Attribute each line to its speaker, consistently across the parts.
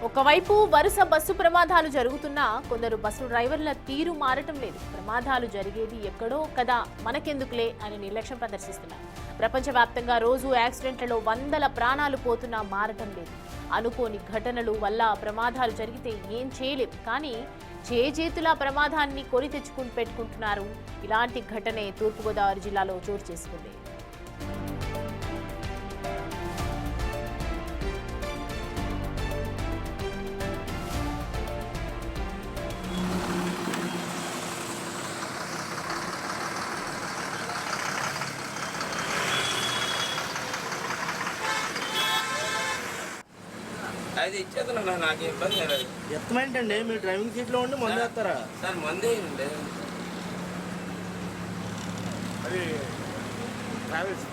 Speaker 1: ఒకవైపు వరుస బస్సు ప్రమాదాలు జరుగుతున్నా కొందరు బస్సు డ్రైవర్ల తీరు మారటం లేదు. ప్రమాదాలు జరిగేది ఎక్కడో కదా, మనకెందుకులే అని నిర్లక్ష్యం ప్రదర్శిస్తున్నారు. ప్రపంచవ్యాప్తంగా రోజు యాక్సిడెంట్లలో వందల ప్రాణాలు పోతున్నా మారటం లేదు. అనుకోని ఘటనలు వల్ల ప్రమాదాలు జరిగితే ఏం చేయలేం, కానీ చేతుల ప్రమాదాన్ని కొని తెచ్చుకుని పెట్టుకుంటున్నారు. ఇలాంటి ఘటనే తూర్పుగోదావరి జిల్లాలో చోటు చేసుకుంది.
Speaker 2: అది ఇచ్చేదన్నా, నాకు ఇబ్బంది లేదు.
Speaker 3: ఎత్తమేంటండి, మీరు డ్రైవింగ్ సీట్లో ఉండి మందు వేస్తారా?
Speaker 2: సార్ మందే అండి.
Speaker 3: అది ట్రావెల్స్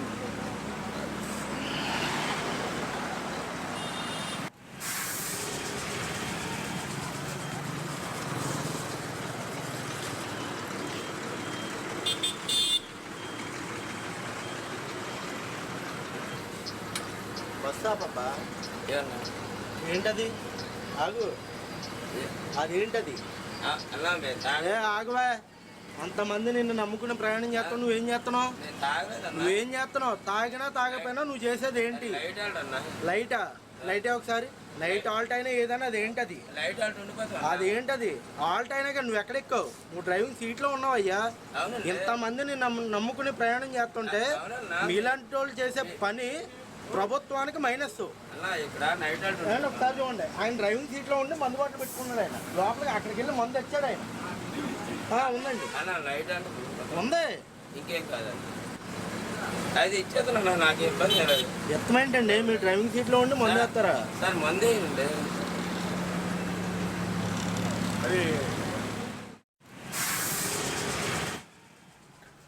Speaker 3: బస్సా పాపా? ఏంటది? ఆగు, అదేంటది? ఆగువా, అంతమంది నిన్ను నమ్ముకుని ప్రయాణం చేస్తావు, నువ్వేం చేస్తున్నావు? నువ్వేం చేస్తున్నావు? తాగినా తాగపోయినా నువ్వు చేసేది ఏంటి? లైటా? లైటే ఒకసారి లైట్ ఆల్ట్ అయినా ఏదైనా అదేంటది? అదేంటది? ఆల్ట్ అయినా కానీ నువ్వు ఎక్కడెక్కావు? నువ్వు డ్రైవింగ్ సీట్లో ఉన్నావు అయ్యా. ఇంతమందిని నమ్ముకుని ప్రయాణం చేస్తుంటే మీలాంటి వాళ్ళు చేసే పని ప్రభుత్వానికి మైనస్. ఒకసారి చూడండి, ఆయన డ్రైవింగ్ సీట్లో ఉండి మందు బాటలు పెట్టుకున్నాడు. ఆయన లోపలికి అక్కడికి వెళ్ళి మందు తెచ్చాడు ఆయన. ఉందండి, ఉంది.
Speaker 2: ఇంకేం కాదండి, అది ఇచ్చేదన్నా, నాకు ఇబ్బంది లేదు.
Speaker 3: ఎత్తమేంటండి, మీరు డ్రైవింగ్ సీట్లో ఉండి మందు వేస్తారా?
Speaker 2: సార్ మందే అండి.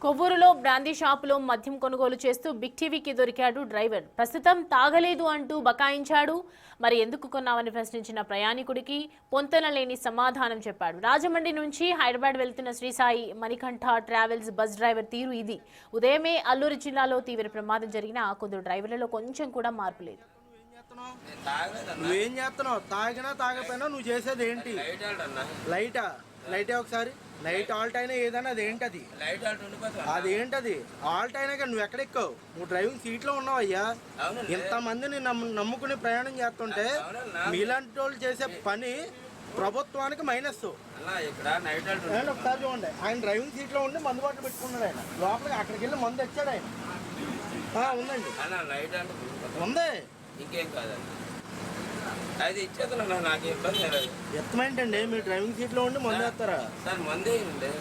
Speaker 1: కొవ్వూరులో బ్రాందీ షాపులో మద్యం కొనుగోలు చేస్తూ బిగ్ టీవీకి దొరికాడు డ్రైవర్. ప్రస్తుతం తాగలేదు అంటూ బకాయించాడు. మరి ఎందుకు కొన్నామని ప్రశ్నించిన ప్రయాణికుడికి పొంతన లేని సమాధానం చెప్పాడు. రాజమండ్రి నుంచి హైదరాబాద్ వెళ్తున్న Sri Sai Manikanta travels bus driver తీరు ఇది. ఉదయమే అల్లూరు జిల్లాలో తీవ్ర ప్రమాదం జరిగినా కొందరు డ్రైవర్లలో కొంచెం కూడా మార్పు లేదు.
Speaker 3: నువ్వేం చేస్తున్నావు? తాగినా తాగపోయినా నువ్వు చేసేది ఏంటి? లైటా? లైటే ఒకసారి లైట్ ఆల్ట్ అయినా ఏదైనా అదేంటది? అదేంటది? ఆల్ట్ అయినా కానీ నువ్వు ఎక్కడెక్కావు? నువ్వు డ్రైవింగ్ సీట్లో ఉన్నావు అయ్యా. ఇంతమందిని నమ్ముకుని ప్రయాణం చేస్తుంటే మీలాంటి వాళ్ళు చేసే పని ప్రభుత్వానికి మైనస్. ఒకసారి చూడండి, ఆయన డ్రైవింగ్ సీట్లో ఉండి మందు బాటలు పెట్టుకున్నాడు. ఆయన లోపలికి అక్కడికి వెళ్ళి మందు తెచ్చాడు ఆయన. ఉందండి, ఉంది.
Speaker 2: ఇంకేం కాదండి, అది ఇచ్చేదన్నా, నాకు ఇబ్బంది లేదు.
Speaker 3: ఎత్తమేంటండి, మీరు డ్రైవింగ్ సీట్లో ఉండి మందు వేస్తారా?
Speaker 2: సార్ మందే అండి.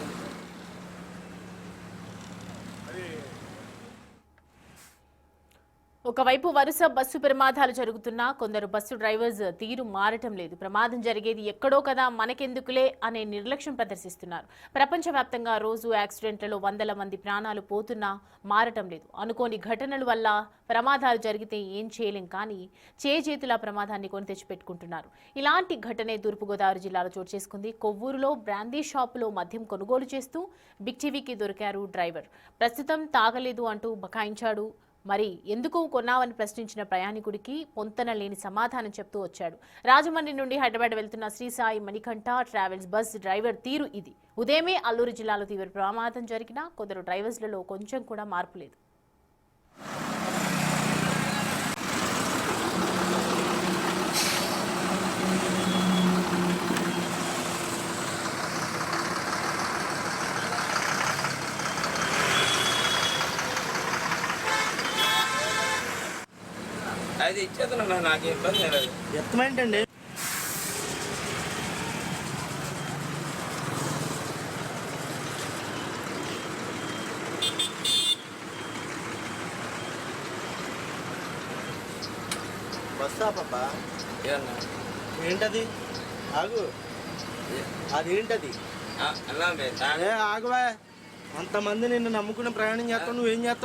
Speaker 1: ఒకవైపు వరుస బస్సు ప్రమాదాలు జరుగుతున్నా కొందరు బస్సు డ్రైవర్స్ తీరు మారటం లేదు. ప్రమాదం జరిగేది ఎక్కడో కదా, మనకెందుకులే అనే నిర్లక్ష్యం ప్రదర్శిస్తున్నారు. ప్రపంచవ్యాప్తంగా రోజు యాక్సిడెంట్లలో వందల మంది ప్రాణాలు పోతున్నా మారటం లేదు. అనుకోని ఘటనల వల్ల ప్రమాదాలు జరిగితే ఏం చేయలేం, కానీ చేతుల ప్రమాదాన్ని కొని తెచ్చిపెట్టుకుంటున్నారు. ఇలాంటి ఘటనే తూర్పుగోదావరి జిల్లాలో చోటు చేసుకుంది. కొవ్వూరులో బ్రాందీ షాపులో మద్యం కొనుగోలు చేస్తూ బిగ్ టీవీకి దొరికారు డ్రైవర్. ప్రస్తుతం తాగలేదు అంటూ బకాయించాడు. మరి ఎందుకు కొన్నావని ప్రశ్నించిన ప్రయాణికుడికి పొంతన లేని సమాధానం చెప్తూ వచ్చాడు. రాజమండ్రి నుండి హైదరాబాద్ వెళ్తున్న Sri Sai Manikanta travels bus driver తీరు ఇది. ఉదయమే అల్లూరు జిల్లాలో తీవ్ర ప్రమాదం జరిగినా కొందరు డ్రైవర్స్లలో కొంచెం కూడా మార్పు లేదు.
Speaker 2: అది ఇచ్చేదన్నా, నాకు ఇబ్బంది లేదు.
Speaker 3: ఎత్తమేంటండి, బస్సా పాపా? ఏంటది? ఆగు, అదేంటది?
Speaker 2: అలా
Speaker 3: ఆగువా, అంతమంది నిన్ను నమ్ముకుని ప్రయాణం చేస్తావు, నువ్వేం చేస్తావు?